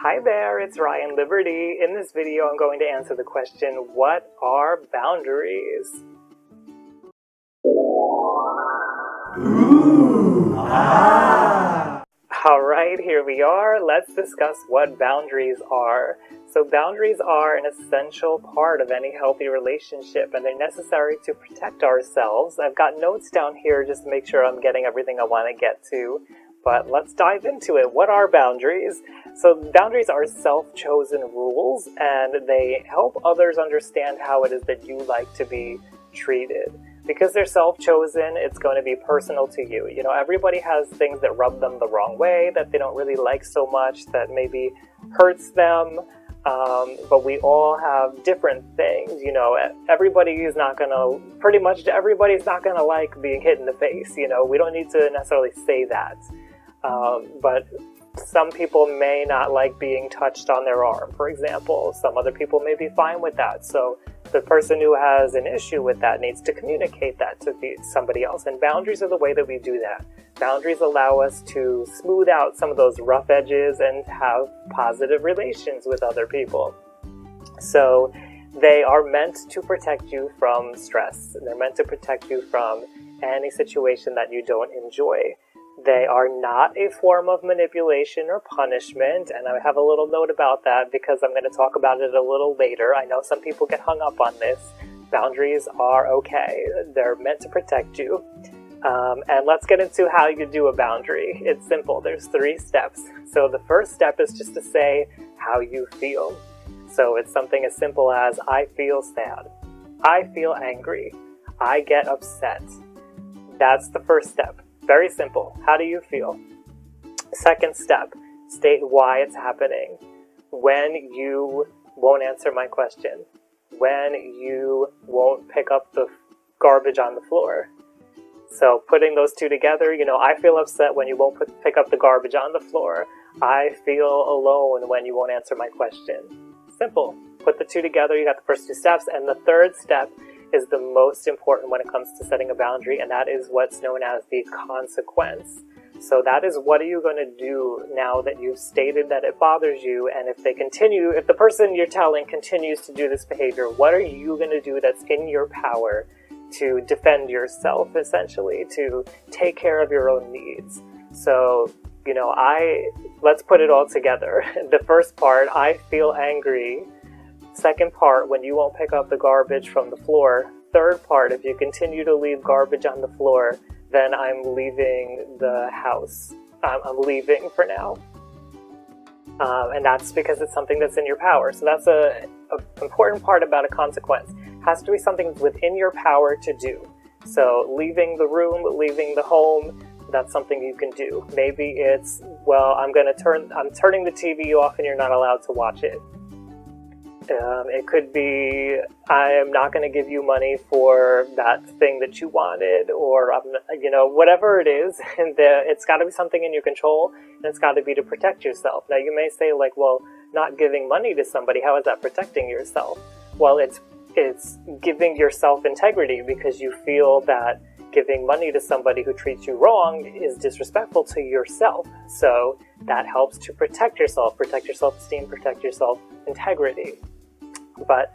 Hi there, it's Ryan Liberty. In this video, I'm going to answer the question, what are boundaries? Ooh, ah. Alright, here we are. Let's discuss what boundaries are. So boundaries are an essential part of any healthy relationship, and they're necessary to protect ourselves. I've got notes down here just to make sure I'm getting everything I want to get to. But let's dive into it. What are boundaries? So boundaries are self-chosen rules, and they help others understand how it is that you like to be treated. Because they're self-chosen, it's going to be personal to you. You know, everybody has things that rub them the wrong way, that they don't really like so much, that maybe hurts them. But we all have different things. You know, everybody's not going to like being hit in the face. You know, we don't need to necessarily say that. But some people may not like being touched on their arm, for example. Some other people may be fine with that. So the person who has an issue with that needs to communicate that to somebody else. And boundaries are the way that we do that. Boundaries allow us to smooth out some of those rough edges and have positive relations with other people. So they are meant to protect you from stress. They're meant to protect you from any situation that you don't enjoy. They are not a form of manipulation or punishment, and I have a little note about that because I'm going to talk about it a little later. I know some people get hung up on this. Boundaries are okay. They're meant to protect you. And let's get into how you do a boundary. It's simple. There's 3 steps. So the first step is just to say how you feel. So it's something as simple as, I feel sad. I feel angry. I get upset. That's the first step. Very simple. How do you feel? Second step, state why it's happening. When you won't answer my question. When you won't pick up the garbage on the floor. So putting those 2 together, you know, I feel upset when you won't pick up the garbage on the floor. I feel alone when you won't answer my question. Simple. Put the 2 together, you got the first 2 steps, and the third step is the most important when it comes to setting a boundary, and that is what's known as the consequence. So that is, what are you going to do now that you've stated that it bothers you, and if the person you're telling continues to do this behavior, what are you going to do that's in your power to defend yourself, essentially, to take care of your own needs? So, you know, let's put it all together. The first part, I feel angry. Second part, when you won't pick up the garbage from the floor. Third part, if you continue to leave garbage on the floor, then I'm leaving the house. I'm leaving for now. And that's because it's something that's in your power. So that's a important part about a consequence. It has to be something within your power to do. So leaving the room, leaving the home, that's something you can do. Maybe it's, well, I'm turning the TV off and you're not allowed to watch it. It could be, I am not going to give you money for that thing that you wanted, or, you know, whatever it is, and it's got to be something in your control, and it's got to be to protect yourself. Now, you may say, like, well, not giving money to somebody, how is that protecting yourself? Well, it's giving yourself integrity, because you feel that giving money to somebody who treats you wrong is disrespectful to yourself. So that helps to protect yourself self-esteem, protect your self-integrity. But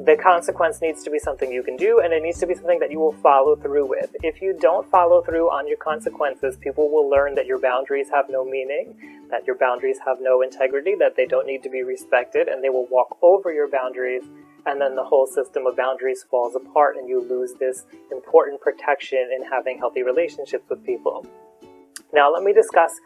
the consequence needs to be something you can do, and it needs to be something that you will follow through with. If you don't follow through on your consequences, people will learn that your boundaries have no meaning, that your boundaries have no integrity, that they don't need to be respected, and they will walk over your boundaries, and then the whole system of boundaries falls apart, and you lose this important protection in having healthy relationships with people. Now, let me discuss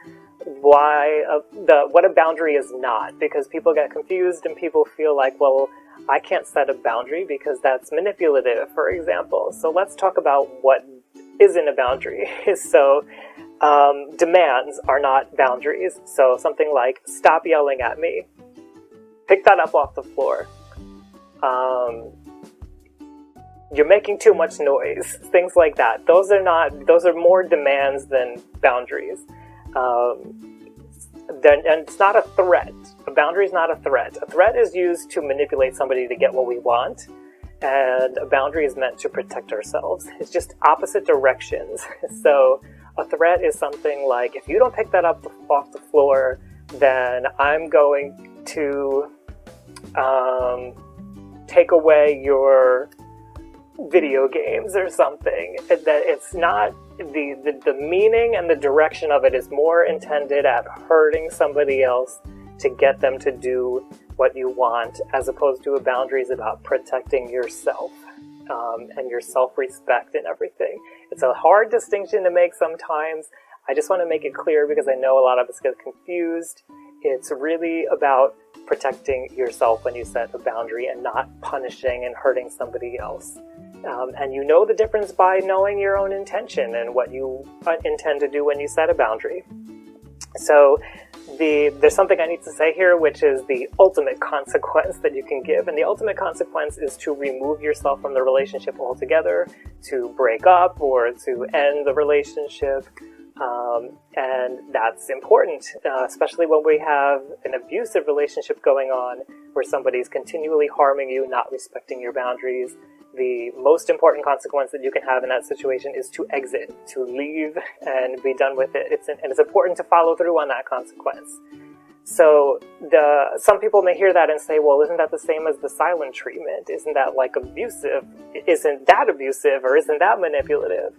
what a boundary is not, because people get confused and people feel like, well, I can't set a boundary because that's manipulative, for example. So let's talk about what isn't a boundary. So demands are not boundaries. So something like, stop yelling at me, pick that up off the floor, you're making too much noise, things like that. Those are more demands than boundaries. And it's not a threat. A boundary is not a threat. A threat is used to manipulate somebody to get what we want, and a boundary is meant to protect ourselves. It's just opposite directions. So a threat is something like, if you don't pick that up off the floor, then I'm going to take away your video games or something. That it's not the meaning and the direction of it is more intended at hurting somebody else to get them to do what you want, as opposed to a boundary is about protecting yourself and your self-respect and everything. It's a hard distinction to make sometimes. I just want to make it clear because I know a lot of us get confused. It's really about protecting yourself when you set a boundary and not punishing and hurting somebody else. And you know the difference by knowing your own intention and what you intend to do when you set a boundary. So there's something I need to say here, which is the ultimate consequence that you can give. And the ultimate consequence is to remove yourself from the relationship altogether, to break up or to end the relationship. And that's important, especially when we have an abusive relationship going on where somebody's continually harming you, not respecting your boundaries. The most important consequence that you can have in that situation is to exit, to leave and be done with it. And it's important to follow through on that consequence. So some people may hear that and say, well, isn't that the same as the silent treatment? Isn't that like abusive? Isn't that abusive or isn't that manipulative?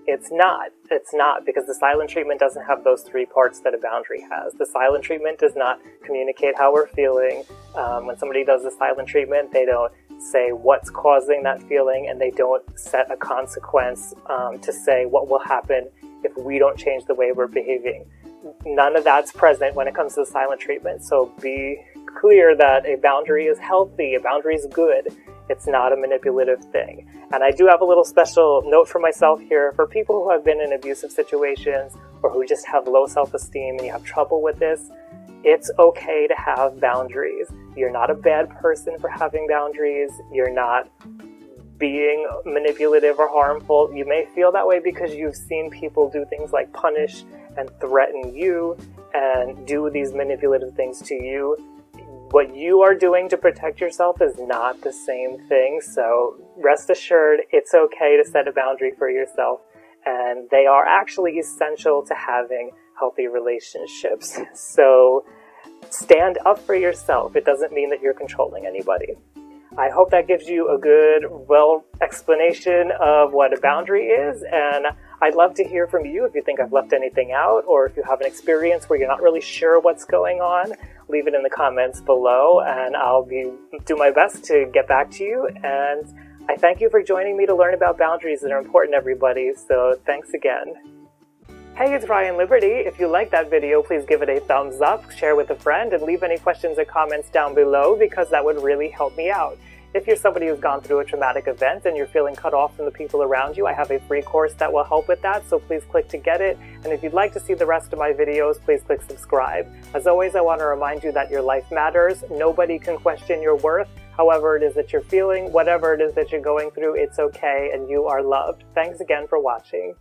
It's not. It's not, because the silent treatment doesn't have those three parts that a boundary has. The silent treatment does not communicate how we're feeling. When somebody does the silent treatment, they don't say what's causing that feeling, and they don't set a consequence to say what will happen if we don't change the way we're behaving. None of that's present when it comes to the silent treatment. So be clear that a boundary is healthy, a boundary is good. It's not a manipulative thing. And I do have a little special note for myself here. For people who have been in abusive situations or who just have low self-esteem and you have trouble with this, it's okay to have boundaries. You're not a bad person for having boundaries. You're not being manipulative or harmful. You may feel that way because you've seen people do things like punish and threaten you and do these manipulative things to you. What you are doing to protect yourself is not the same thing. So rest assured, it's okay to set a boundary for yourself. And they are actually essential to having healthy relationships. So stand up for yourself. It doesn't mean that you're controlling anybody. I hope that gives you a good, explanation of what a boundary is. And I'd love to hear from you if you think I've left anything out, or if you have an experience where you're not really sure what's going on. Leave it in the comments below, and I'll do my best to get back to you. And I thank you for joining me to learn about boundaries that are important to everybody. So thanks again. Hey, it's Ryan Liberty. If you like that video, please give it a thumbs up, share with a friend, and leave any questions or comments down below, because that would really help me out. If you're somebody who's gone through a traumatic event and you're feeling cut off from the people around you, I have a free course that will help with that, so please click to get it. And if you'd like to see the rest of my videos, please click subscribe. As always, I want to remind you that your life matters. Nobody can question your worth. However it is that you're feeling, whatever it is that you're going through, it's okay, and you are loved. Thanks again for watching.